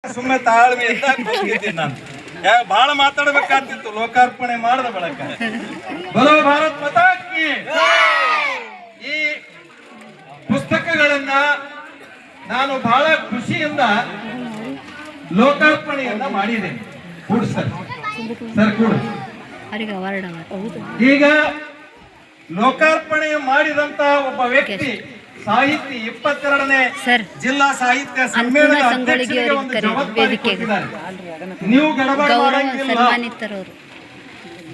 ಸುಮ್ಮನೆ ತಾಳ್ಮೆಯಿಂದ ಕೂತಿದ್ದೀನಿ ನಾನು. ಬಹಳ ಮಾತಾಡಬೇಕಾಗ್ತಿತ್ತು ಲೋಕಾರ್ಪಣೆ ಮಾಡದ ಬಳಕ. ಬರೋ ಭಾರತ್ ಮಾತಾ ಕಿ. ಈ ಪುಸ್ತಕಗಳನ್ನ ನಾನು ಬಹಳ ಖುಷಿಯಿಂದ ಲೋಕಾರ್ಪಣೆಯನ್ನ ಮಾಡಿದ್ದೇನೆ. ಕೂಡ ಸರ್ ಕೂಡ ಈಗ ಲೋಕಾರ್ಪಣೆ ಮಾಡಿದಂತ ಒಬ್ಬ ವ್ಯಕ್ತಿ ಸಾಹಿತಿ 22ನೇ ಜಿಲ್ಲಾ ಸಾಹಿತ್ಯ ಸಮ್ಮೇಳನ ಅಧ್ಯಕ್ಷರಿಗೆ ಒಂದು ಜವಾಬ್ದಾರಿ ಕೊಟ್ಟಿದ್ದಾರೆ. ನೀವು ಗಡಬಡ ಮಾಡಂಗಿಲ್ಲ.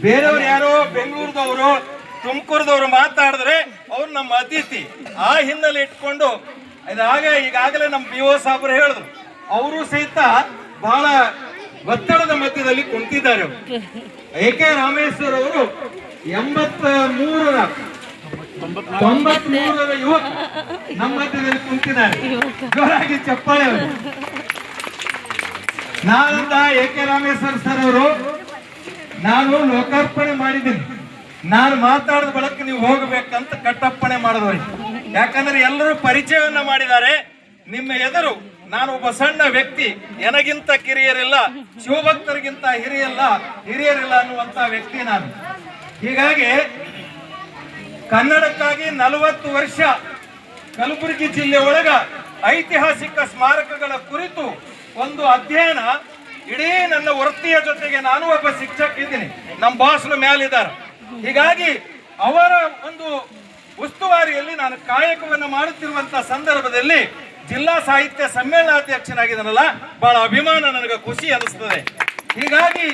ಬೇರೆಯವ್ರು ಯಾರೋ ಬೆಂಗಳೂರದವರು ತುಮಕೂರದವರು ಮಾತಾಡಿದ್ರೆ ಅವ್ರು ನಮ್ಮ ಅತಿಥಿ. ಆ ಹಿನ್ನೆಲೆ ಇಟ್ಕೊಂಡು ಈಗಾಗಲೇ ನಮ್ಮ BO ಸಾಬ್ರು ಹೇಳಿದ್ರು, ಅವರು ಸಹಿತ ಬಹಳ ಒತ್ತಡದ ಮಧ್ಯದಲ್ಲಿ ಕುಂತಿದ್ದಾರೆ. ಅವರು AK ರಾಮೇಶ್ವರ್ ಅವರು 93ರ ಯುವಕ ನಮ್ಮ ಮಧ್ಯದಲ್ಲಿ ಕುಂತಿದ್ದಾರೆ. ಜೋರಾಗಿ ಚಪ್ಪಾಳೆ ಅವರು. ನಾನಂದ AK ರಾಮೇಶ್ವರ್ ಸರ್ ಅವರು, ನಾನು ಲೋಕಾರ್ಪಣೆ ಮಾಡಿದ್ದೀನಿ, ನಾನು ಮಾತಾಡಿದ ಬಳಕ ನೀವು ಹೋಗಬೇಕಂತ ಕಟ್ಟಪ್ಪಣೆ ಮಾಡಿದವ್ರಿ. ಯಾಕಂದ್ರೆ ಎಲ್ಲರೂ ಪರಿಚಯವನ್ನ ಮಾಡಿದ್ದಾರೆ. ನಿಮ್ಮ ಎದುರು ನಾನು ಒಬ್ಬ ಸಣ್ಣ ವ್ಯಕ್ತಿ, ನನಗಿಂತ ಕಿರಿಯರಿಲ್ಲ, ಶಿವಭಕ್ತರಿಗಿಂತ ಹಿರಿಯರಿಲ್ಲ ಅನ್ನುವಂತ ವ್ಯಕ್ತಿ ನಾನು. ಹೀಗಾಗಿ ಕನ್ನಡಕ್ಕಾಗಿ 40 ವರ್ಷ ಕಲಬುರಗಿ ಜಿಲ್ಲೆ ಒಳಗ ಐತಿಹಾಸಿಕ ಸ್ಮಾರಕಗಳ ಕುರಿತು ಒಂದು ಅಧ್ಯಯನ, ಇಡೀ ನನ್ನ ವೃತ್ತಿಯ ಜೊತೆಗೆ ನಾನು ಒಬ್ಬ ಶಿಕ್ಷಕ ಇದ್ದೀನಿ, ನಮ್ಮ ಬಾಸ್ನ ಮೇಲಿದ್ದಾರೆ. ಹೀಗಾಗಿ ಅವರ ಒಂದು ಉಸ್ತುವಾರಿಯಲ್ಲಿ ನಾನು ಕಾಯಕವನ್ನು ಮಾಡುತ್ತಿರುವಂತಹ ಸಂದರ್ಭದಲ್ಲಿ ಜಿಲ್ಲಾ ಸಾಹಿತ್ಯ ಸಮ್ಮೇಳನಾಧ್ಯಕ್ಷನಾಗಿದ್ದಾನಲ್ಲ, ಬಹಳ ಅಭಿಮಾನ, ನನಗೆ ಖುಷಿ ಅನಿಸ್ತದೆ. ಹೀಗಾಗಿ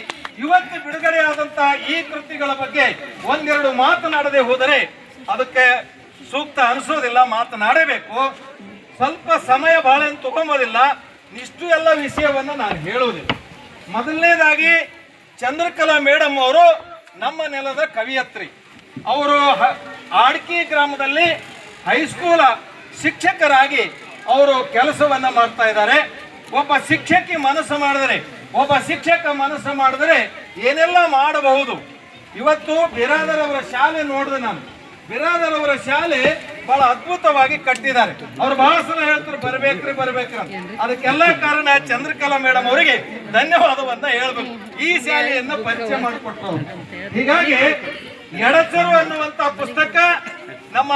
ಇವತ್ತು ಬಿಡುಗಡೆಯಾದಂತಹ ಈ ಕೃತಿಗಳ ಬಗ್ಗೆ ಒಂದೆರಡು ಮಾತನಾಡದೆ ಹೋದರೆ ಅದಕ್ಕೆ ಸೂಕ್ತ ಅನಿಸೋದಿಲ್ಲ. ಮಾತನಾಡಬೇಕು. ಸ್ವಲ್ಪ ಸಮಯ ಬಹಳ ಏನು ತಗೊಂಬೋದಿಲ್ಲ. ಇಷ್ಟು ಎಲ್ಲ ವಿಷಯವನ್ನು ನಾನು ಹೇಳುವುದಿಲ್ಲ. ಮೊದಲನೇದಾಗಿ ಚಂದ್ರಕಲಾ ಮೇಡಮ್ ಅವರು ನಮ್ಮ ನೆಲದ ಕವಿಯತ್ರಿ. ಅವರು ಆಡ್ಕಿ ಗ್ರಾಮದಲ್ಲಿ ಹೈಸ್ಕೂಲ್ ಶಿಕ್ಷಕರಾಗಿ ಅವರು ಕೆಲಸವನ್ನ ಮಾಡ್ತಾ ಇದ್ದಾರೆ. ಒಬ್ಬ ಶಿಕ್ಷಕ ಮನಸ್ಸು ಮಾಡಿದರೆ ಏನೆಲ್ಲ ಮಾಡಬಹುದು. ಇವತ್ತು ಬಿರಾದರ್ ಅವರ ಶಾಲೆ ನೋಡಿದೆ ನಾನು. ಬಿರಾದರ್ ಅವರ ಶಾಲೆ ಬಹಳ ಅದ್ಭುತವಾಗಿ ಕಟ್ಟಿದ್ದಾರೆ. ಅವ್ರು ಬಹಳ ಸಲ ಹೇಳ್ತಾರೆ ಬರ್ಬೇಕ್ರಿ ಅಂತ. ಅದಕ್ಕೆಲ್ಲ ಕಾರಣ ಚಂದ್ರಕಲಾ ಮೇಡಮ್ ಅವರಿಗೆ ಧನ್ಯವಾದವನ್ನ ಹೇಳ್ಬೇಕು. ಈ ಶಾಲೆಯನ್ನ ಪರಿಚಯ ಮಾಡಿಕೊಟ್ರು. ಹೀಗಾಗಿ ಎಡಚರು ಅನ್ನುವಂತ ಪುಸ್ತಕ ನಮ್ಮ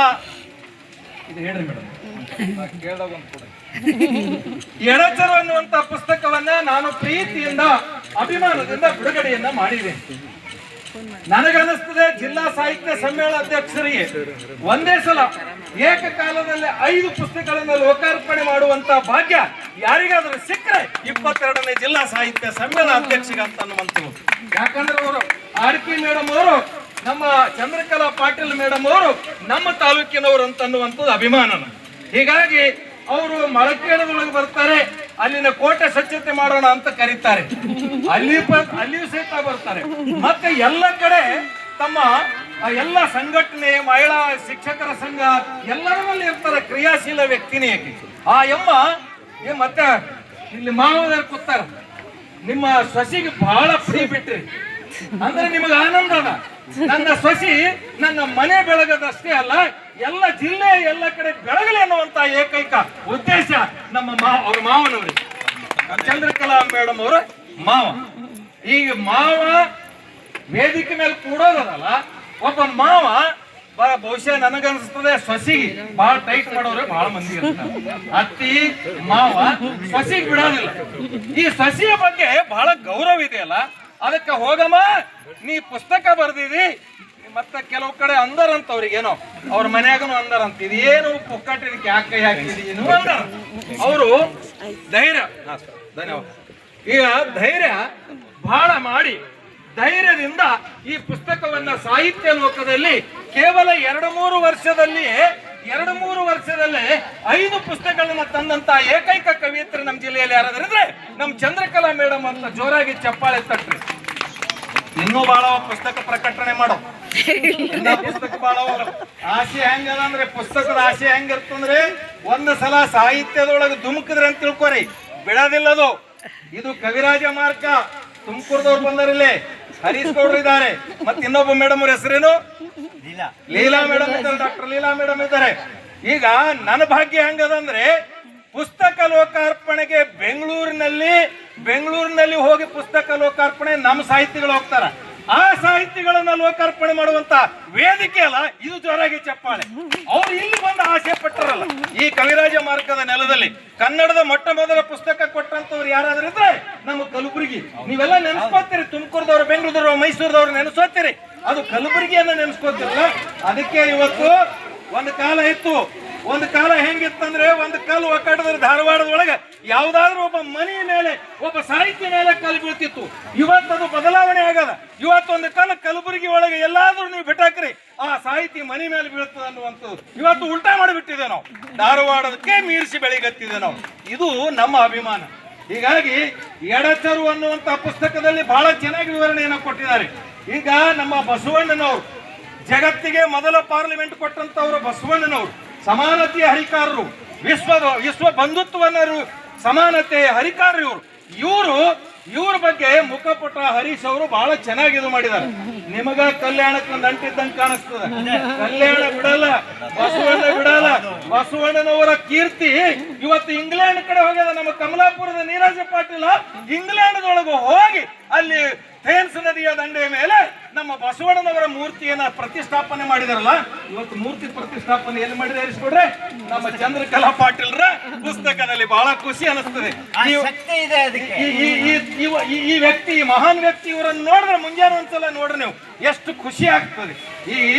ಇದು ಹೇಳ್ರಿ ಮೇಡಮ್, ಎಡಚರು ಅನ್ನುವಂತ ಪುಸ್ತಕವನ್ನ ನಾನು ಪ್ರೀತಿಯಿಂದ ಅಭಿಮಾನದಿಂದ ಬಿಡುಗಡೆಯನ್ನ ಮಾಡಿದೆ. ನನಗನ್ನಿಸ್ತದೆ ಜಿಲ್ಲಾ ಸಾಹಿತ್ಯ ಸಮ್ಮೇಳನ ಅಧ್ಯಕ್ಷರಿಗೆ ಒಂದೇ ಸಲ ಏಕಕಾಲದಲ್ಲಿ 5 ಪುಸ್ತಕಗಳನ್ನು ಲೋಕಾರ್ಪಣೆ ಮಾಡುವಂತ ಭಾಗ್ಯ ಯಾರಿಗಾದ್ರೂ ಸಿಕ್ಕರೆ 22ನೇ ಜಿಲ್ಲಾ ಸಾಹಿತ್ಯ ಸಮ್ಮೇಳನ ಅಧ್ಯಕ್ಷರಿಗೆ ಅಂತ ಅನ್ನುವಂಥದ್ದು. ಯಾಕಂದ್ರೆ ಅವರು ಆರ್ಕಿ ಮೇಡಮ್ ಅವರು, ನಮ್ಮ ಚಂದ್ರಕಲಾ ಪಾಟೀಲ್ ಮೇಡಮ್ ಅವರು ನಮ್ಮ ತಾಲೂಕಿನವರು ಅಂತ ಅನ್ನುವಂಥದ್ದು ಅಭಿಮಾನ. ಹೀಗಾಗಿ ಅವರು ಮಳಕೇಡದೊಳಗೆ ಬರ್ತಾರೆ, ಅಲ್ಲಿನ ಕೋಟೆ ಸ್ವಚ್ಛತೆ ಮಾಡೋಣ ಅಂತ ಕರೀತಾರೆ, ಅಲ್ಲಿಯೂ ಸಹಿತ ಬರ್ತಾರೆ. ಮತ್ತೆ ಎಲ್ಲ ಕಡೆ ತಮ್ಮ ಎಲ್ಲ ಸಂಘಟನೆ, ಮಹಿಳಾ ಶಿಕ್ಷಕರ ಸಂಘ ಎಲ್ಲರಲ್ಲಿ ಇರ್ತಾರೆ. ಕ್ರಿಯಾಶೀಲ ವ್ಯಕ್ತಿನೇ ಆ ಎಮ್ಮ. ಮತ್ತೆ ಇಲ್ಲಿ ಮಾವದರು ಕೂತಾರ, ನಿಮ್ಮ ಸೊಸಿಗೆ ಬಹಳ ಫ್ರೀ ಬಿಟ್ರಿ ಅಂದ್ರೆ ನಿಮಗೆ ಆನಂದ ಅದ. ನನ್ನ ಸೊಸಿ ನನ್ನ ಮನೆ ಬೆಳಗದಷ್ಟೇ ಅಲ್ಲ, ಎಲ್ಲ ಜಿಲ್ಲೆ ಎಲ್ಲ ಕಡೆ ಬೆಳಗಲಿ ಅನ್ನುವಂತ ಏಕೈಕ ಉದ್ದೇಶ ನಮ್ಮ ಅವ್ರ ಮಾವನವ್ರಿಗೆ, ಚಂದ್ರಕಲಾ ಮೇಡಮ್ ಅವರ ಮಾವ. ಈಗ ಮಾವ ವೇದಿಕೆ ಮೇಲೆ ಕೂಡೋದಲ್ಲ, ಒಬ್ಬ ಮಾವ ಬಹುಶಃ ನನಗನ್ನಿಸ್ತದೆ ಸೊಸಿಗೆ ಬಹಳ ಟೈಟ್ ಮಾಡೋರು ಬಹಳ ಮಂದಿ ಇರ್ತಾರೆ. ಅತ್ತಿ ಮಾವ ಸೊಸಿಗೆ ಬಿಡೋದಿಲ್ಲ. ಈ ಸೊಸಿಯ ಬಗ್ಗೆ ಬಹಳ ಗೌರವ ಇದೆಯಲ್ಲ, ಅದಕ್ಕೆ ಹೋಗಮ್ಮ ನೀ ಪುಸ್ತಕ ಬರ್ದಿದಿ. ಮತ್ತೆ ಕೆಲವು ಕಡೆ ಅಂದರಂತ ಅವ್ರಿಗೇನೋ ಅವ್ರ ಮನ್ಯಾಗನು ಅಂದರಂತ, ಇದೇನು ಪುಕ್ಕಟ್ಟಿದಕ್ಕೆ ಯಾಕೆ ಹಾಕಿದೀನು ಅಂದಾರ. ಅವರು ಧೈರ್ಯ, ಧನ್ಯವಾದ. ಈಗ ಧೈರ್ಯ ಬಹಳ ಮಾಡಿ ಧೈರ್ಯದಿಂದ ಈ ಪುಸ್ತಕವನ್ನ ಸಾಹಿತ್ಯ ಲೋಕದಲ್ಲಿ ಕೇವಲ 2-3 ವರ್ಷದಲ್ಲೇ 5 ಪುಸ್ತಕಗಳನ್ನ ತಂದಂತ ಏಕೈಕ ಕವಿಯತ್ರಿ ನಮ್ಮ ಜಿಲ್ಲೆಯಲ್ಲಿ ಯಾರಾದ್ರಿದ್ರೆ ನಮ್ಮ ಚಂದ್ರಕಲಾ ಮೇಡಮ್ ಅಂತ ಜೋರಾಗಿ ಚಪ್ಪಾಳೆ ತಟ್ರಿ. ಇನ್ನೂ ಬಹಳ ಪುಸ್ತಕ ಪ್ರಕಟಣೆ ಮಾಡೋ ಪುಸ್ತಕ ಬಹಳ ಆಸೆ ಹೆಂಗದ ಅಂದ್ರೆ, ಪುಸ್ತಕದ ಆಸೆ ಹೆಂಗಿರ್ತಂದ್ರೆ ಒಂದು ಸಲ ಸಾಹಿತ್ಯದೊಳಗೆ ಧುಮುಕಿದ್ರೆ ಅಂತ ತಿಳ್ಕೊರಿ, ಬಿಡೋದಿಲ್ಲದು. ಇದು ಕವಿರಾಜ ಮಾರ್ಗ ತುಮಕೂರದವ್ರು ಬಂದರಿಲ್ಲೇ ಹರೀಶ್ ಗೌಡ್ರು ಇದ್ದಾರೆ. ಮತ್ತೆ ಇನ್ನೊಬ್ಬ ಮೇಡಮ್ ಅವ್ರ ಹೆಸರೇನು ಲೀಲಾ ಮೇಡಮ್ ಇದ್ದಾರೆ, ಡಾಕ್ಟರ್ ಲೀಲಾ ಮೇಡಮ್ ಇದ್ದಾರೆ. ಈಗ ನನ್ನ ಭಾಗ್ಯ ಹೆಂಗದಂದ್ರೆ ಪುಸ್ತಕ ಲೋಕಾರ್ಪಣೆಗೆ ಬೆಂಗಳೂರಿನಲ್ಲಿ ಹೋಗಿ ಪುಸ್ತಕ ಲೋಕಾರ್ಪಣೆ ನಮ್ಮ ಸಾಹಿತಿಗಳು ಹೋಗ್ತಾರ. ಆ ಸಾಹಿತಿಗಳನ್ನ ಲೋಕಾರ್ಪಣೆ ಮಾಡುವಂತ ವೇದಿಕೆ ಅಲ್ಲ ಇದು. ಜೋರಾಗಿ ಚಪ್ಪಾಳೆ. ಅವ್ರು ಇಲ್ಲಿ ಬಂದು ಆಸೆ ಪಟ್ಟರಲ್ಲ. ಈ ಕವಿರಾಜ ಮಾರ್ಗದ ನೆಲದಲ್ಲಿ ಕನ್ನಡದ ಮೊಟ್ಟ ಮೊದಲ ಪುಸ್ತಕ ಕೊಟ್ಟಂತವ್ರು ಯಾರಾದ್ರೂ ಇದ್ರೆ ನಮ್ಮ ಕಲಬುರಗಿ. ನೀವೆಲ್ಲ ನೆನೆಸ್ಕೋತೀರಿ, ತುಮಕೂರದವ್ರು, ಬೆಂಗಳೂರದವ್ರು, ಮೈಸೂರದವ್ರು ನೆನೆಸ್ಕೋತೀರಿ, ಅದು ಕಲಬುರಗಿಯನ್ನ ನೆನೆಸ್ಕೋತಿರಲ್ಲ. ಅದಕ್ಕೆ ಇವತ್ತು ಒಂದು ಕಾಲ ಇತ್ತು. ಒಂದು ಕಾಲ ಹೆಂಗಿತ್ತಂದ್ರೆ, ಒಂದು ಕಲ್ಲು ಒಕ್ಕಡದ್ರೆ ಧಾರವಾಡದೊಳಗೆ ಯಾವ್ದಾದ್ರು ಒಬ್ಬ ಮನೆ ಮೇಲೆ, ಒಬ್ಬ ಸಾಹಿತ್ಯ ಮೇಲೆ ಕಲ್ಲು ಬೀಳ್ತಿತ್ತು. ಇವತ್ತದು ಬದಲಾವಣೆ ಆಗದ. ಇವತ್ತೊಂದು ಕಲ್ಲು ಕಲಬುರಗಿ ಒಳಗೆ ಎಲ್ಲಾದ್ರೂ ನೀವು ಬಿಟ್ಟಾಕ್ರಿ, ಆ ಸಾಹಿತಿ ಮನೆ ಮೇಲೆ ಬೀಳ್ತದೆ ಅನ್ನುವಂಥದ್ದು ಇವತ್ತು ಉಲ್ಟಾ ಮಾಡಿಬಿಟ್ಟಿದೆ. ನಾವು ಧಾರವಾಡಕ್ಕೆ ಮೀರಿಸಿ ಬೆಳಿಗತ್ತಿದೆ ನಾವು. ಇದು ನಮ್ಮ ಅಭಿಮಾನ. ಹೀಗಾಗಿ ಎಡಚರು ಅನ್ನುವಂತ ಪುಸ್ತಕದಲ್ಲಿ ಬಹಳ ಚೆನ್ನಾಗಿ ವಿವರಣೆಯನ್ನು ಕೊಟ್ಟಿದ್ದಾರೆ. ಈಗ ನಮ್ಮ ಬಸವಣ್ಣನವರು, ಜಗತ್ತಿಗೆ ಮೊದಲ ಪಾರ್ಲಿಮೆಂಟ್ ಕೊಟ್ಟಂತವರು ಬಸವಣ್ಣನವರು, ಸಮಾನತೆಯ ಹರಿಕಾರರು, ವಿಶ್ವ ಬಂಧುತ್ವವನ್ನು ಸಮಾನತೆಯ ಹರಿಕಾರರು ಇವ್ರ ಬಗ್ಗೆ ಮುಖಪುಟ ಹರೀಶ್ ಅವರು ಬಹಳ ಚೆನ್ನಾಗಿ ಇದು ಮಾಡಿದ್ದಾರೆ. ನಿಮಗ ಕಲ್ಯಾಣಕ್ಕೆ ಅಂಟಿದ್ದಂಗೆ ಕಾಣಿಸ್ತದೆ. ಕಲ್ಯಾಣ ಬಿಡಲ್ಲ, ಬಸವಣ್ಣ ಬಿಡಲ್ಲ. ಬಸವಣ್ಣನವರ ಕೀರ್ತಿ ಇವತ್ತು ಇಂಗ್ಲೆಂಡ್ ಕಡೆ ಹೋಗ್ಯದ. ನಮ್ಮ ಕಮಲಾಪುರದ ನೀರಾಜ ಪಾಟೀಲ ಇಂಗ್ಲೆಂಡ್ದೊಳಗೆ ಹೋಗಿ ಅಲ್ಲಿ ಥೇಮ್ಸ್ ನದಿಯ ದಂಡೆಯ ಮೇಲೆ ನಮ್ಮ ಬಸವಣ್ಣನವರ ಮೂರ್ತಿಯನ್ನ ಪ್ರತಿಷ್ಠಾಪನೆ ಮಾಡಿದಾರಲ್ಲ. ಇವತ್ತು ಮೂರ್ತಿ ಪ್ರತಿಷ್ಠಾಪನೆ ಎಲ್ಲಿ ಮಾಡಿದ್ರೆ ಇರಿಸ್ಕೊಡ್ರೆ ನಮ್ಮ ಚಂದ್ರಕಲಾ ಪಾಟೀಲ್ರ ಪುಸ್ತಕದಲ್ಲಿ ಬಹಳ ಖುಷಿ ಅನಿಸ್ತದೆ. ಈ ವ್ಯಕ್ತಿ, ಈ ಮಹಾನ್ ವ್ಯಕ್ತಿ, ಇವರನ್ನು ನೋಡಿದ್ರೆ ಮುಂಜಾನೆ ಒಂದ್ಸಲ ನೋಡ್ರಿ ನೀವು, ಎಷ್ಟು ಖುಷಿ ಆಗ್ತದೆ.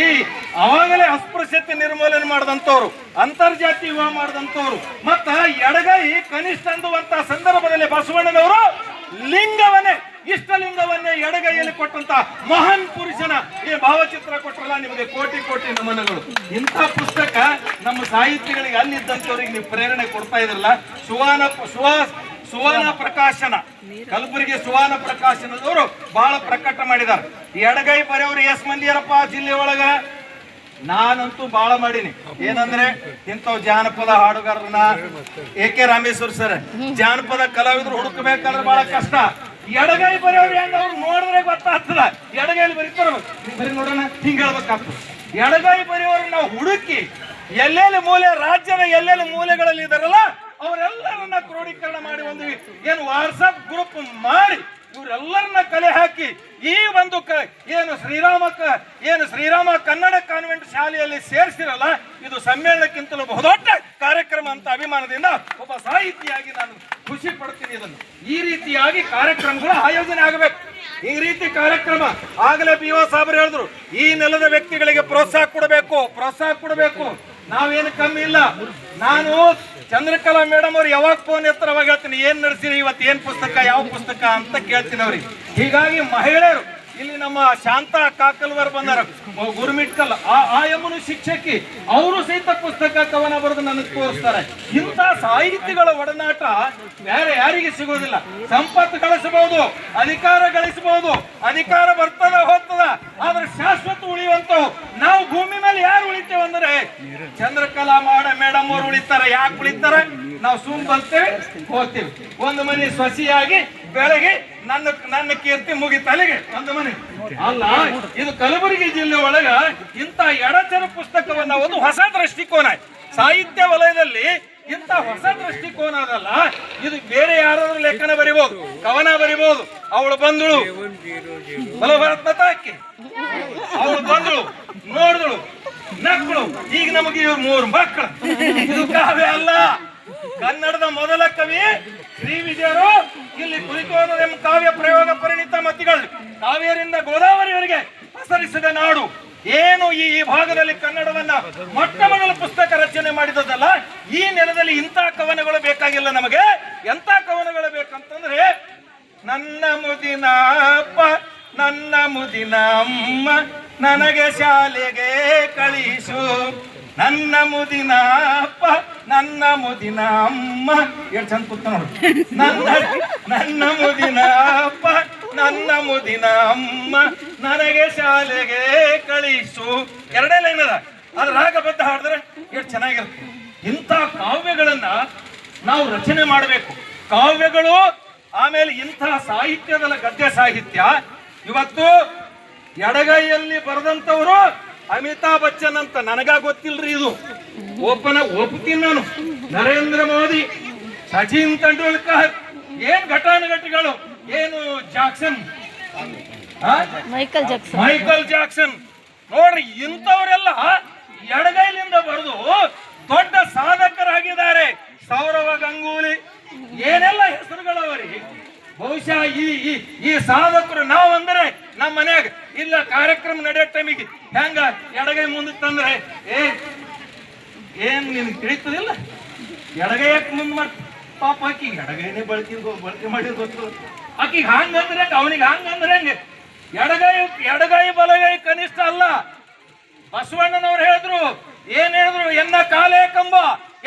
ಅವಾಗಲೇ ಅಸ್ಪೃಶ್ಯತೆ ನಿರ್ಮೂಲನೆ ಮಾಡಿದಂಥವ್ರು, ಅಂತರ್ಜಾತಿ ವಿವಾಹ ಮಾಡಿದಂಥವ್ರು, ಮತ್ತ ಎಡಗೈ ಕನಿಷ್ಠ ಅನ್ನುವಂತ ಸಂದರ್ಭದಲ್ಲಿ ಬಸವಣ್ಣನವರು ಇಷ್ಟಲಿಂಗವನ್ನೇ ಎಡಗೈಯಲ್ಲಿ ಕೊಟ್ಟಂತ ಮಹಾನ್ ಪುರುಷನ ಈ ಭಾವಚಿತ್ರ ಕೊಟ್ಟರಲ್ಲ, ನಿಮಗೆ ಕೋಟಿ ಕೋಟಿ ನಮನಗಳು. ಇಂಥ ಪುಸ್ತಕ ನಮ್ಮ ಸಾಹಿತ್ಯಗಳಿಗೆ ಅಲ್ಲಿದ್ದಂಥವ್ರಿಗೆ ನೀವು ಪ್ರೇರಣೆ ಕೊಡ್ತಾ ಇದ್ರಲ್ಲ. ಸುವರ್ಣ ಪ್ರಕಾಶನ, ಕಲಬುರಗಿ ಸುವರ್ಣ ಪ್ರಕಾಶನದವರು ಬಹಳ ಪ್ರಕಟ ಮಾಡಿದ್ದಾರೆ. ಎಡಗೈ ಬರೆಯವರು ಎಸ್ ಮಂದಿಯರಪ್ಪ ಜಿಲ್ಲೆ ಒಳಗ. ನಾನಂತೂ ಬಹಳ ಮಾಡೀನಿ. ಏನಂದ್ರೆ ಇಂಥವ್ ಜಾನಪದ ಹಾಡುಗಾರರನ್ನ, AK ರಾಮೇಶ್ವರ್ ಸರ್, ಜಾನಪದ ಕಲಾವಿದರು ಹುಡುಕಬೇಕಾದ್ರೆ ಬಹಳ ಕಷ್ಟ. ಎಡಗೈ ಬರೆಯವ್ರು ಹೆಂಗ ಅವ್ರು ನೋಡಿದ್ರೆ ಗೊತ್ತಾಗ್ತದ. ಎಡಗೈಲಿ ಬರೀತಾರ, ಬರೀ ನೋಡೋಣ ಹಿಂಗ ಹೇಳ್ಬೇಕಾಗ್ತದೆ. ಎಡಗೈ ಬರೆಯವ್ರು ನಾವು ಹುಡುಕಿ ಎಲ್ಲೆಲ್ಲಿ ಮೂಲೆ, ರಾಜ್ಯದ ಎಲ್ಲೆಲ್ಲಿ ಮೂಲೆಗಳಲ್ಲಿ ಇದಾರಲ್ಲ ಅವರೆಲ್ಲರನ್ನ ಕ್ರೋಢೀಕರಣ ಮಾಡಿ ಒಂದು ಏನು ವಾಟ್ಸಪ್ ಗ್ರೂಪ್ ಮಾಡಿ ಇವರೆಲ್ಲರನ್ನ ಕಲೆ ಹಾಕಿ ಈ ಒಂದು ಏನು ಶ್ರೀರಾಮ ಕನ್ನಡ ಕಾನ್ವೆಂಟ್ ಶಾಲೆಯಲ್ಲಿ ಸೇರಿಸಿರಲ್ಲ, ಇದು ಸಮ್ಮೇಳನಕ್ಕಿಂತಲೂ ಬಹುದೊಡ್ಡ ಕಾರ್ಯಕ್ರಮ ಅಂತ ಅಭಿಮಾನದಿಂದ ಒಬ್ಬ ಸಾಹಿತಿಯಾಗಿ ನಾನು ಖುಷಿ ಪಡ್ತೀನಿ. ಇದನ್ನು ಈ ರೀತಿಯಾಗಿ ಕಾರ್ಯಕ್ರಮಗಳು ಆಯೋಜನೆ ಆಗಬೇಕು. ಈ ರೀತಿ ಕಾರ್ಯಕ್ರಮ ಆಗಲೇ BO ಸಾಬ್ರು ಹೇಳಿದ್ರು, ಈ ನೆಲದ ವ್ಯಕ್ತಿಗಳಿಗೆ ಪ್ರೋತ್ಸಾಹ ಕೊಡಬೇಕು. ನಾವೇನು ಕಮ್ಮಿ ಇಲ್ಲ. ನಾನು ಚಂದ್ರಕಲಾ ಮೇಡಮ್ ಅವ್ರು ಯಾವಾಗ ಫೋನ್ ಎತ್ತರ ಅವಾಗ ಹೇಳ್ತೀನಿ, ಏನ್ ನಡೆಸಿರಿ ಇವತ್ತು, ಏನ್ ಪುಸ್ತಕ, ಯಾವ ಪುಸ್ತಕ ಅಂತ ಕೇಳ್ತೀನಿ ಅವ್ರಿಗೆ. ಹೀಗಾಗಿ ಮಹಿಳೆಯರು ಇಲ್ಲಿ ನಮ್ಮ ಶಾಂತಾ ಕಾಕಲ್ವರ್ ಬಂದಾರ, ಗುರುಮಿಟ್ಕಲ್, ಆ ಯಮ್ಮನು ಶಿಕ್ಷಕಿ, ಅವರು ಸಹಿತ ಪುಸ್ತಕ ಕವನ ಬರೆದು ನನಗೆ ತೋರಿಸ್ತಾರೆ. ಇಂಥ ಸಾಹಿತ್ಯಗಳ ಒಡನಾಟ ಬೇರೆ ಯಾರಿಗೆ ಸಿಗೋದಿಲ್ಲ. ಸಂಪತ್ತು ಗಳಿಸಬಹುದು, ಅಧಿಕಾರ ಗಳಿಸಬಹುದು, ಅಧಿಕಾರ ಬರ್ತದ ಹೋಗ್ತದ, ಆದ್ರೆ ಶಾಶ್ವತ ಉಳಿಯುವಂತವು ನಾವು ಭೂಮಿ ಮೇಲೆ ಯಾರು ಉಳಿತೇವೆ ಅಂದ್ರೆ ಚಂದ್ರಕಲಾ ಮೇಡಮ್ ಅವರು ಉಳಿತಾರೆ. ಯಾಕೆ ಉಳಿತಾರೆ? ನಾವು ಸುಮ್ ಬರ್ತೇವೆ ಹೋಗ್ತೇವೆ. ಒಂದು ಮನೆ ಸೊಸೆಯಾಗಿ ಬೆಳಗ್ಗೆ ನನ್ನ ಕೀರ್ತಿ ಮುಗಿತಲೆಗೆ ಒಂದು ಮನೆ ಅಲ್ಲ. ಇದು ಕಲಬುರಗಿ ಜಿಲ್ಲೆ ಒಳಗ ಇಂಥ ಎಡಚರ ಪುಸ್ತಕವನ್ನ ಒಂದು ಹೊಸ ದೃಷ್ಟಿಕೋನ ಸಾಹಿತ್ಯ ವಲಯದಲ್ಲಿ, ಇಂಥ ಹೊಸ ದೃಷ್ಟಿಕೋನ ಅದಲ್ಲ. ಇದು ಬೇರೆ ಯಾರಾದ್ರೂ ಲೇಖನ ಬರಿಬಹುದು, ಕವನ ಬರಿಬಹುದು. ಅವಳು ಬಂದಳು ಬಲಭರತ್ನತಾಕಿ, ಅವಳು ಬಂದಳು, ನೋಡಿದಳು, ನಕ್ಕಳು. ಈಗ ನಮಗೆ 3 ಮಕ್ಕಳು. ಇದು ಕಾವ್ಯ ಅಲ್ಲ. ಕನ್ನಡದ ಮೊದಲ ಕವಿ ಶ್ರೀ ವಿಜಯರು ಇಲ್ಲಿ ಕುರಿತೋದ ಕಾವ್ಯ ಪ್ರಯೋಗ ಪರಿಣಿತ ಮತಿಗಳು, ಕಾವೇರಿಯಿಂದ ಗೋದಾವರಿಯವರೆಗೆ ಪಸರಿಸಿದ ನಾಡು. ಏನು ಈ ಭಾಗದಲ್ಲಿ ಕನ್ನಡವನ್ನ ಮೊಟ್ಟ ಮೊದಲ ಪುಸ್ತಕ ರಚನೆ ಮಾಡಿದದಲ್ಲ, ಈ ನೆಲದಲ್ಲಿ ಇಂಥ ಕವನಗಳು ಬೇಕಾಗಿಲ್ಲ ನಮಗೆ. ಎಂಥ ಕವನಗಳು ಬೇಕಂತಂದ್ರೆ, ನನ್ನ ಮುದಿನ ಅಪ್ಪ, ನನ್ನ ಮುದಿನ ಅಮ್ಮ, ನನಗೆ ಶಾಲೆಗೆ ಕಳಿಸು. ನನ್ನ ಮುದಿನ ಅಪ್ಪ, ನನ್ನ ಮುದಿನ ಅಮ್ಮ, ಎಷ್ಟು ಚಂದ ಕೂತ ನೋಡಿ. ನನ್ನ ಮುದಿನ ಅಪ್ಪ, ನನ್ನ ಮುದಿನ ಅಮ್ಮ, ನನಗೆ ಶಾಲೆಗೆ ಕಳಿಸು. ಎರಡೇ ಲೈನ್ ಅದ, ಅದ್ರ ರಾಗಬದ್ಧ ಹಾಡಿದ್ರೆ ಎಷ್ಟು ಚೆನ್ನಾಗಿರುತ್ತೆ. ಇಂಥ ಕಾವ್ಯಗಳನ್ನ ನಾವು ರಚನೆ ಮಾಡಬೇಕು. ಕಾವ್ಯಗಳು, ಆಮೇಲೆ ಇಂಥ ಸಾಹಿತ್ಯದ ಗದ್ಯ ಸಾಹಿತ್ಯ. ಇವತ್ತು ಎಡಗೈಯಲ್ಲಿ ಬರೆದಂಥವರು ಅಮಿತಾಬ್ ಬಚ್ಚನ್ ಅಂತ ನನಗ ಗೊತ್ತಿಲ್ರಿ. ಇದು ಒಪ್ತೀನಿ ನಾನು. ನರೇಂದ್ರ ಮೋದಿ ಸಚಿನ್ ತೆಂಡೂಲ್ಕರ್, ಏನ್ ಘಟಾನುಘಟಿಗಳು, ಏನು ಜಾಕ್ಸನ್, ಮೈಕಲ್ ಜಾಕ್ಸನ್ ನೋಡ್ರಿ, ಇಂಥವರೆಲ್ಲ ಎಡಗೈಲಿಂದ ಬರೆದು ದೊಡ್ಡ ಸಾಧಕರಾಗಿದ್ದಾರೆ. ಸೌರವ ಗಂಗೂಲಿ, ಏನೆಲ್ಲ ಹೆಸರುಗಳವರಿಗೆ. ಬಹುಶಃ ಈ ಸಾಧಕರು ನಾವಂದ್ರೆ ನಮ್ಮ ಮನ್ಯಾಗ ಇಲ್ಲ ಕಾರ್ಯಕ್ರಮ ನಡೆಯೋ ಟೈಮಿಗೆ ಹೆಂಗ ಎಡಗೈ ಮುಂದೆ ತಂದ್ರೆ ಏನ್ ನಿನ್ ತಿಳಿತದಿಲ್ಲ, ಎಡಗೈ ಯಾಕೆ ಮುಂದ್ ಮಾಡ್ತ ಪಾಪ ಆಕಿಗೆ ಎಡಗೈನೇ ಬಳಕೆ ಮಾಡಿದ್ ಗೊತ್ತು. ಆಕಿಗೆ ಹಂಗಂದ್ರೆ ಅವನಿಗೆ ಹಂಗಂದ್ರೆ ಹೆಂಗೆ? ಎಡಗೈ ಬಲಗೈ ಕನಿಷ್ಠ ಅಲ್ಲ. ಬಸವಣ್ಣನವ್ರು ಹೇಳಿದ್ರು, ಏನ್ ಹೇಳಿದ್ರು? ಎನ್ನ ಕಾಲೇ ಕಂಬ,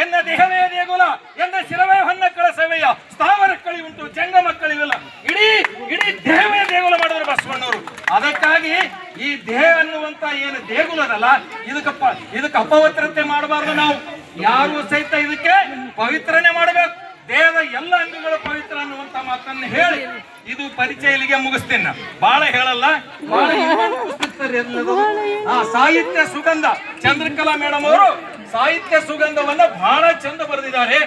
ಎನ್ನ ದೇಹವೇ ದೇಗುಲ, ಎನ್ನ ಶಿರವೇ ಹೊನ್ನ ಕಳಸವೆಯ, ಸ್ಥಾವರ ಕಳಿ ಉಂಟು ಜಂಗಮ ಕಳಿವಿಲ್ಲ. ಇಡೀ ದೇಹವೇ ದೇಗುಲ ಮಾಡಿದ್ರು ಬಸವಣ್ಣವರು. ಅದಕ್ಕಾಗಿ ಈ ದೇಹ ಅನ್ನುವಂತ ಏನು ದೇಗುಲದಲ್ಲ, ಇದಕ್ಕೆ ಅಪವಿತ್ರತೆ ಮಾಡಬಾರ್ದು. ನಾವು ಯಾರು ಸಹಿತ ಇದಕ್ಕೆ ಪವಿತ್ರನೇ ಮಾಡಬೇಕು. ದೇಹದ ಎಲ್ಲ ಅಂಗಗಳು ಪವಿತ್ರ ಅನ್ನುವಂತ ಮಾತನ್ನು ಹೇಳಿ ಇದು ಪರಿಚಯ ಇಲ್ಲಿಗೆ ಮುಗಿಸ್ತೇನೆ. ನಾನು ಬಹಳ ಹೇಳಲ್ಲ, ಬಹಳ ಸಾಹಿತ್ಯ ಸುಗಂಧ ಚಂದ್ರಕಲಾ ಮೇಡಮ್ ಅವರು ಸಾಹಿತ್ಯ ಸುಗಂಧವನ್ನ ಬಹಳ ಚಂದ ಬರೆದಿದ್ದಾರೆ.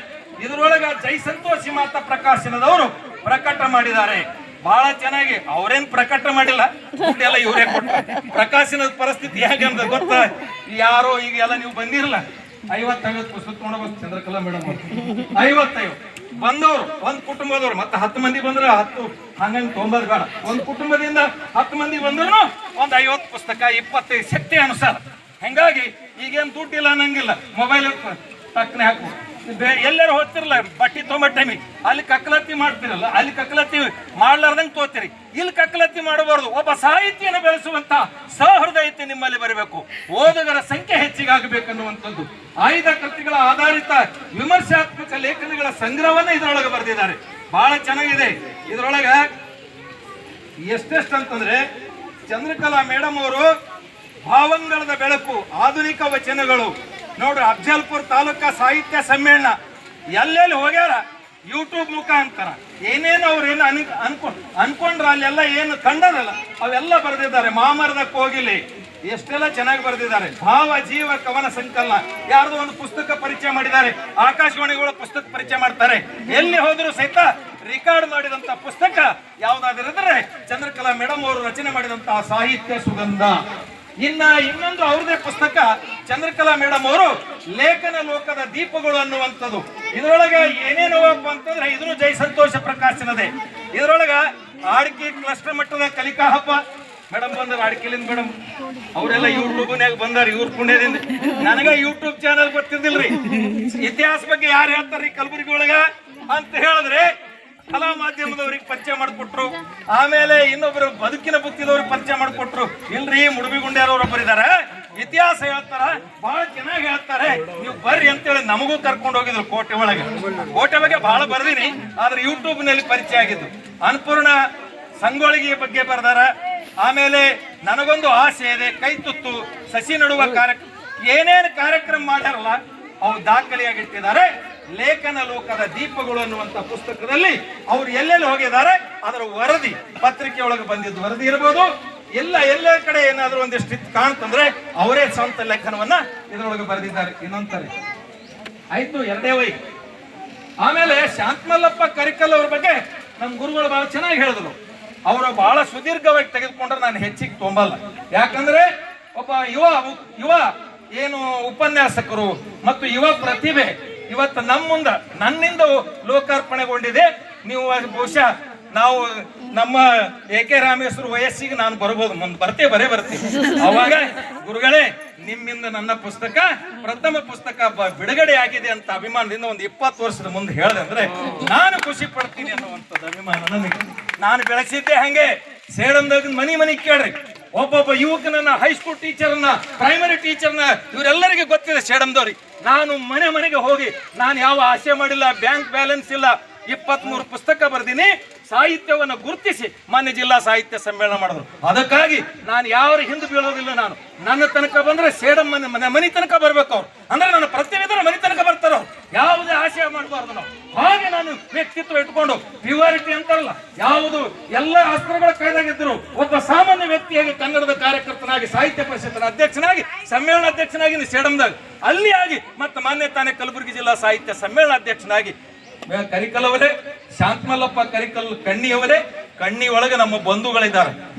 ಇದರೊಳಗ ಜೈ ಸಂತೋಷಿ ಮಾತಾ ಪ್ರಕಾಶನದವರು ಪ್ರಕಟ ಮಾಡಿದ್ದಾರೆ. ಬಹಳ ಚೆನ್ನಾಗಿ. ಅವ್ರೇನ್ ಪ್ರಕಟ ಮಾಡಿಲ್ಲ, ಎಲ್ಲ ಇವರೇ ಕೊಟ್ಟ. ಪ್ರಕಾಶನದ ಪರಿಸ್ಥಿತಿ ಹೇಗೆ ಅಂತ ಗೊತ್ತಾ? ಯಾರೋ ಈಗ ಎಲ್ಲ ನೀವು ಬಂದಿರಲ್ಲ, 50 ಪುಸ್ತಕ ತಗೊಂಡೋಗ್ಬೇಕು ಚಂದ್ರಕಲಾ ಮೇಡಮ್ ಅವರು. 55 ಬಂದವರು, ಒಂದ್ ಕುಟುಂಬದವ್ರು, ಮತ್ತೆ 10 ಮಂದಿ ಬಂದ್ರೆ 10 ಹಂಗಂಗ್ ತೊಂಬದ್ ಬೇಡ. ಒಂದ್ ಕುಟುಂಬದಿಂದ 10 ಮಂದಿ ಬಂದ್ರು ಒಂದ್ 50 ಪುಸ್ತಕ, 25 ಶಕ್ತಿ ಅನುಸಾರ. ಹಂಗಾಗಿ ಈಗೇನ್ ದುಡ್ಡಿಲ್ಲ ಅನ್ನಂಗಿಲ್ಲ, ಮೊಬೈಲ್ ಟಕ್ನೆ ಹಾಕು. ಎಲ್ಲರೂ ಹೋಗ್ತಿರಲ್ಲ ಬಟ್ಟಿ ತೊಂಬ ಟೈಮಿಗೆ, ಅಲ್ಲಿ ಕಕ್ಕಲತ್ತಿ ಮಾಡ್ತಿರಲ್ಲ, ಅಲ್ಲಿ ಕಕ್ಕಲತ್ತಿ ಮಾಡ್ಲಾರ್ದಂಗೆ ತೋತಿರಿ. ಇಲ್ಲಿ ಕಕ್ಕಲತ್ತಿ ಮಾಡಬಾರ್ದು. ಒಬ್ಬ ಸಾಹಿತ್ಯನ ಬೆಳೆಸುವಂತ ಸಹೃದಯತೆ ನಿಮ್ಮಲ್ಲಿ ಬರಬೇಕು. ಓದುಗರ ಸಂಖ್ಯೆ ಹೆಚ್ಚಿಗಾಗಬೇಕನ್ನುವಂಥದ್ದು. ಆಯ್ದ ಕೃತಿಗಳ ಆಧಾರಿತ ವಿಮರ್ಶಾತ್ಮಕ ಲೇಖನಗಳ ಸಂಗ್ರಹವನ್ನ ಇದರೊಳಗೆ ಬರೆದಿದ್ದಾರೆ. ಬಹಳ ಚೆನ್ನಾಗಿದೆ. ಇದರೊಳಗ ಎಷ್ಟೆಷ್ಟು ಅಂತಂದ್ರೆ, ಚಂದ್ರಕಲಾ ಮೇಡಮ್ ಅವರು ಭಾವಂಗಳದ ಬೆಳಕು, ಆಧುನಿಕ ವಚನಗಳು ನೋಡ್ರಿ, ಅಫ್ಜಲ್ಪುರ್ ತಾಲೂಕಾ ಸಾಹಿತ್ಯ ಸಮ್ಮೇಳನ ಎಲ್ಲೆಲ್ಲಿ ಹೋಗ್ಯಾರ, ಯೂಟ್ಯೂಬ್ ಮುಖಾಂತರ ಏನೇನು ಅವ್ರು ಏನು ಅನ್ಕೊಂಡ್ರ ಅಲ್ಲೆಲ್ಲ ಏನು ಕಂಡರಲ್ಲ ಅವೆಲ್ಲ ಬರೆದಿದ್ದಾರೆ. ಮಾಮರದ ಕೋಗಿಲೆ ಎಷ್ಟೆಲ್ಲ ಚೆನ್ನಾಗಿ ಬರೆದಿದ್ದಾರೆ. ಭಾವ ಜೀವ ಕವನ ಸಂಕಲನ ಯಾರ್ದು ಒಂದು ಪುಸ್ತಕ ಪರಿಚಯ ಮಾಡಿದ್ದಾರೆ. ಆಕಾಶವಾಣಿಗಳ ಪುಸ್ತಕ ಪರಿಚಯ ಮಾಡ್ತಾರೆ. ಎಲ್ಲಿ ಹೋದ್ರು ಸಹಿತ ರೆಕಾರ್ಡ್ ಮಾಡಿದಂತ ಪುಸ್ತಕ ಯಾವ್ದಾದ್ರೆ ಚಂದ್ರಕಲಾ ಮೇಡಮ್ ಅವರು ರಚನೆ ಮಾಡಿದಂತಹ ಸಾಹಿತ್ಯ ಸುಗಂಧ. ಇನ್ನೊಂದು ಅವ್ರದೇ ಪುಸ್ತಕ ಚಂದ್ರಕಲಾ ಮೇಡಮ್ ಅವರು ಲೇಖನ ಲೋಕದ ದೀಪಗಳು ಅನ್ನುವಂಥದ್ದು. ಇದರೊಳಗೆ ಏನೇನು ಅಂತಂದ್ರೆ ಇದನ್ನು ಜೈ ಸಂತೋಷ ಪ್ರಕಾಶನದೇ. ಇದರೊಳಗ ಆಡ್ಕಿ ಕ್ಲಸ್ಟರ್ ಮಟ್ಟದ ಕಲಿಕಾ ಹಬ್ಬ ಮೇಡಮ್ ಬಂದಾರ. ಆಡ್ಕಿಲಿಂದ ಮೇಡಮ್ ಅವರೆಲ್ಲ ಯೂಟ್ಯೂಬ್ನ್ಯಾಗ ಬಂದಾರ. ಇವ್ರ ಪುಣ್ಯದಿಂದ ನನಗ ಯೂಟ್ಯೂಬ್ ಚಾನಲ್ ಗೊತ್ತಿದ್ದಿಲ್ರಿ. ಇತಿಹಾಸ ಬಗ್ಗೆ ಯಾರು ಹೇಳ್ತಾರ್ರಿ ಕಲಬುರಗಿ ಒಳಗ ಅಂತ ಹೇಳಿದ್ರೆ ಕಲಾ ಮಾಧ್ಯಮದವ್ರಿಗೆ ಪರಿಚಯ ಮಾಡಿಕೊಟ್ರು. ಆಮೇಲೆ ಇನ್ನೊಬ್ರು ಬದುಕಿನ ಬುತ್ತಿದವ್ರಿಗೆ ಪರಿಚಯ ಮಾಡಿಕೊಟ್ರು. ಇಲ್ರಿ ಮುಡುಬಿಗುಂಡ್ಯಾರವ್ರು ಒಬ್ಬರಿದ್ದಾರೆ, ಇತಿಹಾಸ ಹೇಳ್ತಾರ, ಬಹಳ ಚೆನ್ನಾಗಿ ಹೇಳ್ತಾರೆ, ನೀವು ಬರ್ರಿ ಅಂತೇಳಿ ನಮಗೂ ಕರ್ಕೊಂಡು ಹೋಗಿದ್ರು ಕೋಟೆ ಒಳಗೆ. ಕೋಟೆ ಬಗ್ಗೆ ಬಹಳ ಬರ್ದೀನಿ, ಆದ್ರೆ ಯೂಟ್ಯೂಬ್ ನಲ್ಲಿ ಪರಿಚಯ ಆಗಿದ್ದು. ಅನ್ನಪೂರ್ಣ ಸಂಗೊಳ್ಳಿಗೆ ಬಗ್ಗೆ ಬರ್ದಾರ. ಆಮೇಲೆ ನನಗೊಂದು ಆಸೆ ಇದೆ, ಕೈ ತುತ್ತು, ಸಸಿ ನಡುವ ಕಾರ್ಯಕ್ರಮ, ಏನೇನು ಕಾರ್ಯಕ್ರಮ ಮಾಡ್ಯಾರಲ್ಲ ಅವು ದಾಖಲೆಯಾಗಿಟ್ಟಿದ್ದಾರೆ. ಲೇಖನ ಲೋಕದ ದೀಪಗಳು ಅನ್ನುವಂತ ಪುಸ್ತಕದಲ್ಲಿ ಅವ್ರು ಎಲ್ಲೆಲ್ಲಿ ಹೋಗಿದ್ದಾರೆ ಅದರ ವರದಿ ಪತ್ರಿಕೆ ಒಳಗೆ ಬಂದಿದ್ದು ವರದಿ ಇರಬಹುದು. ಎಲ್ಲ ಕಡೆ ಏನಾದ್ರು ಒಂದಿಷ್ಟು ಕಾಣ್ತಂದ್ರೆ ಅವರೇ ಸ್ವಂತ ಲೇಖನವನ್ನ ಇದರೊಳಗೆ ಬರೆದಿದ್ದಾರೆ. ಇನ್ನೊಂದ್ಸರಿ ಆಯ್ತು, ಎರಡೇ ವೈ. ಆಮೇಲೆ ಶಾಂತಮಲ್ಲಪ್ಪ ಕರಿಕಲ್ ಅವ್ರ ಬಗ್ಗೆ ನಮ್ ಗುರುಗಳು ಬಹಳ ಚೆನ್ನಾಗಿ ಹೇಳಿದ್ರು. ಅವರು ಬಹಳ ಸುದೀರ್ಘವಾಗಿ ತೆಗೆದುಕೊಂಡ್ರೆ ನಾನು ಹೆಚ್ಚಿಗೆ ತೊಂಬಲ್ಲ. ಯಾಕಂದ್ರೆ ಒಬ್ಬ ಯುವ ಏನು ಉಪನ್ಯಾಸಕರು ಮತ್ತು ಯುವ ಪ್ರತಿಭೆ ಇವತ್ತು ನಮ್ಮ ಮುಂದ ನನ್ನಿಂದ ಲೋಕಾರ್ಪಣೆಗೊಂಡಿದೆ. ನೀವು ಬಹುಶಃ ನಾವು ನಮ್ಮ ಎ.ಕೆ. ರಾಮೇಶ್ವರ ವಯಸ್ಸಿಗೆ ನಾನು ಬರ್ಬೋದು, ಮುಂದೆ ಬರ್ತೀವಿ. ಅವಾಗ ಗುರುಗಳೇ ನಿಮ್ಮಿಂದ ನನ್ನ ಪುಸ್ತಕ ಪ್ರಥಮ ಪುಸ್ತಕ ಬಿಡುಗಡೆ ಆಗಿದೆ ಅಂತ ಅಭಿಮಾನದಿಂದ ಒಂದು 20 ವರ್ಷದ ಮುಂದೆ ಹೇಳಿದೆ ಅಂದ್ರೆ ನಾನು ಖುಷಿ ಪಡ್ತೀನಿ ಅನ್ನುವಂಥದ್ದು ಅಭಿಮಾನ ನನಗೆ. ನಾನು ಬೆಳೆಸಿದ್ದೆ ಹಂಗೆ. ಸೇಡಂದಾಗ ಮನಿ ಕೇಳ್ರಿ, ಒಬ್ಬೊಬ್ಬ ಯುವಕನನ್ನ, ಹೈಸ್ಕೂಲ್ ಟೀಚರ್ನ, ಪ್ರೈಮರಿ ಟೀಚರ್ನ, ಇವರೆಲ್ಲರಿಗೂ ಗೊತ್ತಿದೆ ಸೇಡಂದವ್ರಿಗೆ. ನಾನು ಮನೆಗೆ ಹೋಗಿ ನಾನು ಯಾವ ಆಸೆ ಮಾಡಿಲ್ಲ, ಬ್ಯಾಂಕ್ ಬ್ಯಾಲೆನ್ಸ್ ಇಲ್ಲ, 23 ಪುಸ್ತಕ ಬರ್ದೀನಿ. ಸಾಹಿತ್ಯವನ್ನು ಗುರುತಿಸಿ ಮಾನ್ಯ ಜಿಲ್ಲಾ ಸಾಹಿತ್ಯ ಸಮ್ಮೇಳನ ಮಾಡಿದ್ರು. ಅದಕ್ಕಾಗಿ ನಾನು ಯಾವ ಹಿಂದೆ ಬೀಳೋದಿಲ್ಲ. ನಾನು ನನ್ನ ತನಕ ಬಂದ್ರೆ ಸೇಡಂ ಮನೆ ತನಕ ಬರ್ಬೇಕು. ಅವ್ರು ಅಂದ್ರೆ ನನ್ನ ಪ್ರತಿನಿಧಿನ ಮನೆ ತನಕ ಬರ್ತಾರ. ಯಾವುದೇ ಆಶಯ ಮಾಡಬಾರ್ದು ನಾವು. ಹಾಗೆ ನಾನು ವ್ಯಕ್ತಿತ್ವ ಇಟ್ಕೊಂಡು ಪ್ಯೂರಿಟಿ ಅಂತಾರಲ್ಲ, ಯಾವುದು ಎಲ್ಲ ಅಸ್ತ್ರಗಳ ಕೈದಾಗಿದ್ರು ಒಬ್ಬ ಸಾಮಾನ್ಯ ವ್ಯಕ್ತಿಯಾಗಿ ಕನ್ನಡದ ಕಾರ್ಯಕರ್ತನಾಗಿ, ಸಾಹಿತ್ಯ ಪರಿಷತ್ತಿನ ಅಧ್ಯಕ್ಷನಾಗಿ, ಸಮ್ಮೇಳನ ಅಧ್ಯಕ್ಷನಾಗಿ ಸೇಡಂದಾಗ ಅಲ್ಲಿ ಆಗಿ, ಮತ್ತೆ ಮಾನ್ಯ ತಾನೇ ಕಲಬುರಗಿ ಜಿಲ್ಲಾ ಸಾಹಿತ್ಯ ಸಮ್ಮೇಳನ ಅಧ್ಯಕ್ಷನಾಗಿ ಕರಿಕಲ್ ಅವರೇ, ಶಾಂತಮಲ್ಲಪ್ಪ ಕರಿಕಲ್ ಕಣ್ಣಿಯವರೇ, ಕಣ್ಣಿ ಒಳಗೆ ನಮ್ಮ ಬಂಧುಗಳಿದ್ದಾರೆ.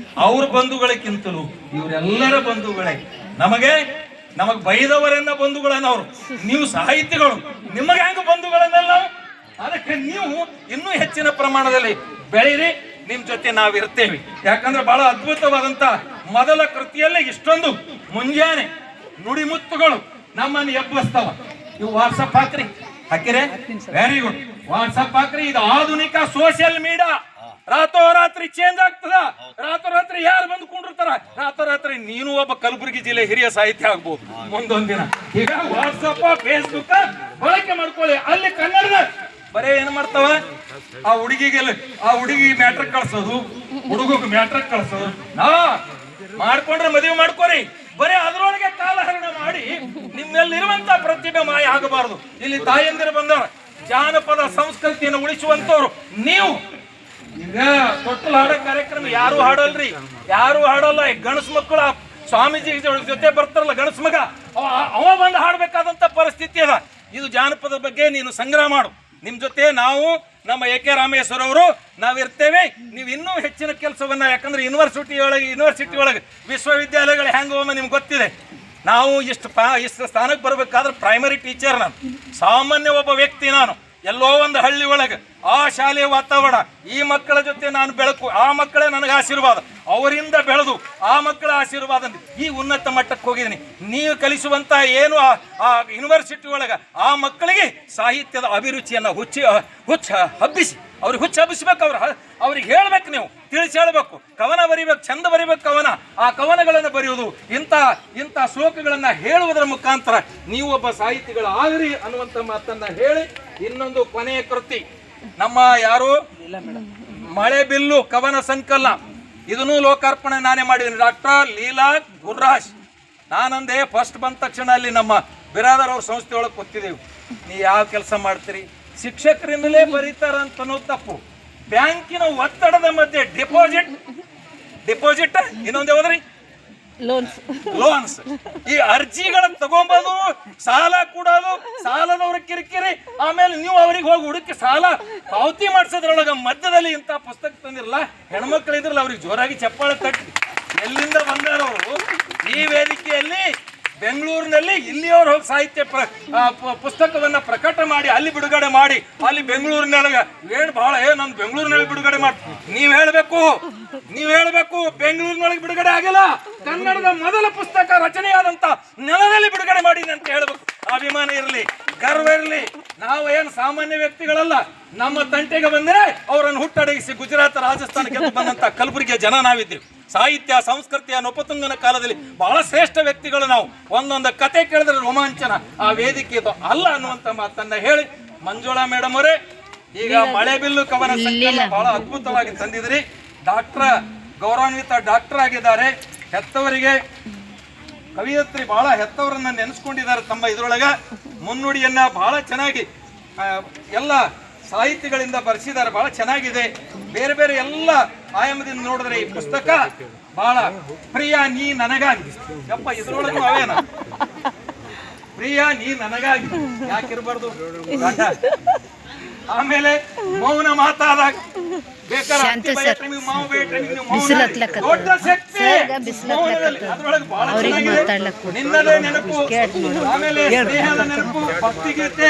ಅವ್ರ ಬಂಧುಗಳಕ್ಕಿಂತಲೂ ಇವರೆಲ್ಲರ ಬಂಧುಗಳೇ. ನಮಗ್ ಬೈದವರನ್ನ ಬಂಧುಗಳನ್ನವ್ರು. ನೀವು ಸಾಹಿತಿಗಳು, ನಿಮಗೆ ಹೆಂಗ ಬಂಧುಗಳನ್ನಲ್ಲ. ಅದಕ್ಕೆ ನೀವು ಇನ್ನೂ ಹೆಚ್ಚಿನ ಪ್ರಮಾಣದಲ್ಲಿ ಬೆಳೀರಿ, ನಿಮ್ ಜೊತೆ ನಾವಿರ್ತೇವೆ. ಯಾಕಂದ್ರೆ ಬಹಳ ಅದ್ಭುತವಾದಂತ ಮೊದಲ ಕೃತಿಯಲ್ಲೇ ಇಷ್ಟೊಂದು ಮುಂಜಾನೆ ನುಡಿಮುತ್ತುಗಳು ನಮ್ಮನ್ನು ಎಬ್ಬಿಸ್ತಾವ. ಇವು ವಾಟ್ಸಪ್ ಹಾಕ್ರಿ, ಹಾಕಿರೆ ವೆರಿ ಗುಡ್. ವಾಟ್ಸಪ್ ಹಾಕ್ರಿ. ಇದು ಆಧುನಿಕ ಸೋಷಿಯಲ್ ಮೀಡಿಯಾ. ರಾತ್ರೋರಾತ್ರಿ ಚೇಂಜ್ ಆಗ್ತದ. ರಾತ್ರೋರಾತ್ರಿ ಯಾರು ಬಂದು ಕೊಂಡಿರ್ತಾರ, ರಾತ್ರೋರಾತ್ರಿ ನೀನು ಒಬ್ಬ ಕಲಬುರಗಿ ಜಿಲ್ಲೆ ಹಿರಿಯ ಸಾಹಿತ್ಯ ಆಗ್ಬೋದು ಮುಂದೊಂದ್ ದಿನ. ಈಗ ವಾಟ್ಸಪ್ ಫೇಸ್ಬುಕ್ ಬಳಕೆ ಮಾಡ್ಕೊಳ್ಳಿ. ಅಲ್ಲಿ ಕನ್ನಡದ ಬರೇ ಏನ್ ಮಾಡ್ತಾವ, ಆ ಹುಡುಗಿ ಮ್ಯಾಟ್ರಿಕ್ ಕಳ್ಸೋದು, ಹುಡುಗಗ್ ಮ್ಯಾಟ್ರಿಕ್ ಕಳ್ಸೋದು. ಮಾಡ್ಕೊಂಡ್ರೆ ಮದುವೆ ಮಾಡ್ಕೊರಿ. ಬರೀ ಅದ್ರೊಳಗೆ ಕಾಲಹರಣ ಮಾಡಿ ನಿಮ್ಮೆಲ್ಲಿರುವಂತ ಪ್ರತಿಭೆ ಮಾಯ ಆಗಬಾರದು. ಇಲ್ಲಿ ತಾಯಂದಿರು ಬಂದವರು, ಜಾನಪದ ಸಂಸ್ಕೃತಿಯನ್ನು ಉಳಿಸುವಂತವ್ರು ನೀವು. ಈಗ ತೊಟ್ಟಲು ಹಾಡೋ ಕಾರ್ಯಕ್ರಮ ಯಾರು ಹಾಡಲ್ರಿ, ಯಾರು ಹಾಡಲ್ಲ. ಗಣಸ್ ಮಕ್ಕಳು ಸ್ವಾಮೀಜಿ ಜೊತೆ ಬರ್ತಾರಲ್ಲ, ಗಣಸ್ ಮಗ ಅವ ಬಂದು ಹಾಡ್ಬೇಕಾದಂತ ಪರಿಸ್ಥಿತಿ ಅದ. ಇದು ಜಾನಪದ ಬಗ್ಗೆ ನೀನು ಸಂಗ್ರಹ ಮಾಡು. ನಿಮ್ ಜೊತೆ ನಾವು, ನಮ್ಮ ಎ ಕೆ ರಾಮೇಶ್ವರ ಅವರು ನಾವಿರ್ತೇವೆ. ನೀವು ಇನ್ನೂ ಹೆಚ್ಚಿನ ಕೆಲಸವನ್ನ, ಯಾಕಂದ್ರೆ ಯೂನಿವರ್ಸಿಟಿ ಒಳಗೆ ವಿಶ್ವವಿದ್ಯಾಲಯಗಳು ಹೆಂಗ ನಿಮ್ಗೆ ಗೊತ್ತಿದೆ. ನಾವು ಇಷ್ಟು ಸ್ಥಾನಕ್ಕೆ ಬರ್ಬೇಕಾದ್ರೆ ಪ್ರೈಮರಿ ಟೀಚರ್ ನಾನು, ಸಾಮಾನ್ಯ ಒಬ್ಬ ವ್ಯಕ್ತಿ ನಾನು. ಎಲ್ಲೋ ಒಂದು ಹಳ್ಳಿ ಒಳಗೆ ಆ ಶಾಲೆಯ ವಾತಾವರಣ, ಈ ಮಕ್ಕಳ ಜೊತೆ ನಾನು ಬೆಳಕು, ಆ ಮಕ್ಕಳೇ ನನಗೆ ಆಶೀರ್ವಾದ, ಅವರಿಂದ ಬೆಳೆದು ಆ ಮಕ್ಕಳ ಆಶೀರ್ವಾದ ಈ ಉನ್ನತ ಮಟ್ಟಕ್ಕೆ ಹೋಗಿದ್ದೀನಿ. ನೀವು ಕಲಿಸುವಂತ ಏನು ಆ ಯೂನಿವರ್ಸಿಟಿ ಒಳಗೆ ಆ ಮಕ್ಕಳಿಗೆ ಸಾಹಿತ್ಯದ ಅಭಿರುಚಿಯನ್ನು ಹಬ್ಬಿಸಿ, ಅವ್ರಿಗೆ ಹಬ್ಬಿಸ್ಬೇಕು. ಅವ್ರಿಗೆ ಹೇಳ್ಬೇಕು, ನೀವು ತಿಳಿಸಿ ಹೇಳ್ಬೇಕು. ಕವನ ಬರಿಬೇಕು, ಚಂದ ಬರಿಬೇಕು ಕವನ. ಆ ಕವನಗಳನ್ನು ಬರೆಯುವುದು, ಇಂಥ ಶ್ಲೋಕಗಳನ್ನ ಹೇಳುವುದರ ಮುಖಾಂತರ ನೀವು ಒಬ್ಬ ಸಾಹಿತಿಗಳು ಆಗ್ರಿ ಅನ್ನುವಂಥ ಮಾತನ್ನ ಹೇಳಿ, ಇನ್ನೊಂದು ಕೊನೆಯ ಕೃತಿ ನಮ್ಮ ಯಾರು ಮಳೆಬಿಲ್ಲು ಕವನ ಸಂಕಲನ, ಇದನ್ನು ಲೋಕಾರ್ಪಣೆ ನಾನೇ ಮಾಡಿದ್ದೀನಿ. ಡಾಕ್ಟರ್ ಲೀಲಾ ಗುರ್ರಾಜ್. ನಾನಂದೆ ಫಸ್ಟ್ ಬಂದ ತಕ್ಷಣ ಅಲ್ಲಿ ನಮ್ಮ ಬಿರಾದರ್ ಅವ್ರ ಸಂಸ್ಥೆ ಒಳಗೆ ಕೂತಿದ್ದೇವೆ. ನೀ ಯಾವ ಕೆಲಸ ಮಾಡ್ತೀರಿ, ಶಿಕ್ಷಕರಿಂದಲೇ ಬರೀತಾರ ಅಂತ ಅನ್ನೋದು ತಪ್ಪು. ಬ್ಯಾಂಕಿನ ಒತ್ತಡದ ಮಧ್ಯೆ ಡಿಪಾಸಿಟ್ ಇನ್ನೊಂದು ಯಾವ್ದ್ರಿ, ಲೋನ್ಸ್, ಈ ಅರ್ಜಿಗಳನ್ನ ತಗೊಂಬೋದು, ಸಾಲ ಕೊಡೋದು, ಸಾಲದವ್ರ ಕಿರಿಕಿರಿ, ಆಮೇಲೆ ನೀವು ಅವ್ರಿಗೆ ಹೋಗಿ ಹುಡುಕಿ ಸಾಲ ಪಾವತಿ ಮಾಡಿಸೋದ್ರೊಳಗ ಮಧ್ಯದಲ್ಲಿ ಇಂಥ ಪುಸ್ತಕ ತಂದಿರಲ್ಲ, ಹೆಣ್ಮಕ್ಳು ಇದ್ರಲ್ಲ, ಅವ್ರಿಗೆ ಜೋರಾಗಿ ಚಪ್ಪಾಳೆ ತಟ್ಟಿ. ಎಲ್ಲಿಂದ ಬಂದಾರವರು ಈ ವೇದಿಕೆಯಲ್ಲಿ ಬೆಂಗಳೂರಿನಲ್ಲಿ ಇಲ್ಲಿಯವರು ಹೋಗಿ ಸಾಹಿತ್ಯ ಪುಸ್ತಕವನ್ನ ಪ್ರಕಟ ಮಾಡಿ ಅಲ್ಲಿ ಬಿಡುಗಡೆ ಮಾಡಿ, ಅಲ್ಲಿ ಬೆಂಗಳೂರಿನೊಳಗ ಏನ್ ಬಹಳ ನಾನು ಬೆಂಗಳೂರಿನಲ್ಲಿ ಬಿಡುಗಡೆ ಮಾಡಿ ನೀವ್ ಹೇಳ್ಬೇಕು ಬೆಂಗಳೂರಿನೊಳಗೆ ಬಿಡುಗಡೆ ಆಗಿಲ್ಲ. ಕನ್ನಡದ ಮೊದಲ ಪುಸ್ತಕ ರಚನೆಯಾದಂತ ನೆಲದಲ್ಲಿ ಬಿಡುಗಡೆ ಮಾಡಿ ಅಂತ ಹೇಳ್ಬೇಕು. ಅಭಿಮಾನ ಇರಲಿ, ಗರ್ವ ಇರಲಿ. ನಾವು ಏನು ಸಾಮಾನ್ಯ ವ್ಯಕ್ತಿಗಳಲ್ಲ. ನಮ್ಮ ತಂಟೆಗೆ ಬಂದರೆ ಅವರನ್ನು ಹುಟ್ಟಡಗಿಸಿ ಗುಜರಾತ್, ರಾಜಸ್ಥಾನಕ್ಕೆ ಬಂದಂತ ಕಲಬುರಗಿಯ ಜನ ನಾವಿದ್ದೀವಿ. ಸಾಹಿತ್ಯ ಸಂಸ್ಕೃತಿಯ ನೊಪತುಂಗನ ಕಾಲದಲ್ಲಿ ಬಹಳ ಶ್ರೇಷ್ಠ ವ್ಯಕ್ತಿಗಳು ನಾವು. ಒಂದೊಂದು ಕತೆ ಕೇಳಿದ್ರೆ ರೋಮಾಂಚನ. ಆ ವೇದಿಕೆ ಇದು ಅಲ್ಲ ಅನ್ನುವಂತ ಮಾತನ್ನ ಹೇಳಿ, ಮಂಜುಳಾ ಮೇಡಮ್ ಅವರೇ, ಈಗ ಮಳೆಬಿಲ್ಲು ಕವನ ಸಂಕಲನ ಬಹಳ ಅದ್ಭುತವಾಗಿ ತಂದಿದ್ರಿ. ಗೌರವಾನ್ವಿತ ಡಾಕ್ಟರ್ ಆಗಿದ್ದಾರೆ. ಹೆತ್ತವರಿಗೆ ಕವಿಯತ್ರಿ ಬಹಳ ಹೆತ್ತವರನ್ನ ನೆನೆಸ್ಕೊಂಡಿದ್ದಾರೆ ತಮ್ಮ ಇದ್ರೊಳಗ. ಮುನ್ನುಡಿಯನ್ನ ಬಹಳ ಚೆನ್ನಾಗಿ ಎಲ್ಲ ಸಾಹಿತಿಗಳಿಂದ ಬರೆಸಿದ್ದಾರೆ. ಬಹಳ ಚೆನ್ನಾಗಿದೆ. ಬೇರೆ ಬೇರೆ ಎಲ್ಲ ಆಯಾಮದಿಂದ ನೋಡಿದ್ರೆ ಈ ಪುಸ್ತಕ ಬಹಳ ಪ್ರಿಯ ನೀ ನನಗಾಗಿ. ಯಪ್ಪ ಇದ್ರೊಳಗೂ ಅವೇನ ಪ್ರಿಯ ನೀ ನನಗಾಗಿ ಯಾಕಿರ್ಬಾರ್ದು. ಆಮೇಲೆ ಮೌನ ಮಾತಾದಾಗ ಬೇಕಾದ್ರೆ ದೊಡ್ಡ ಶಕ್ತಿ ಅದ್ರೊಳಗೆ ಬಹಳ ಚೆನ್ನಾಗಿದೆ. ನಿನ್ನದೇ ನೆನಪು, ಆಮೇಲೆ ಸ್ನೇಹದ ನೆನಪು, ಭಕ್ತಿಗೀತೆ,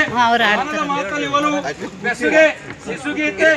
ಮಾತಲ್ಲಿ ಒಲವು, ಬೆಸುಗೆ, ಶಿಶುಗೀತೆ.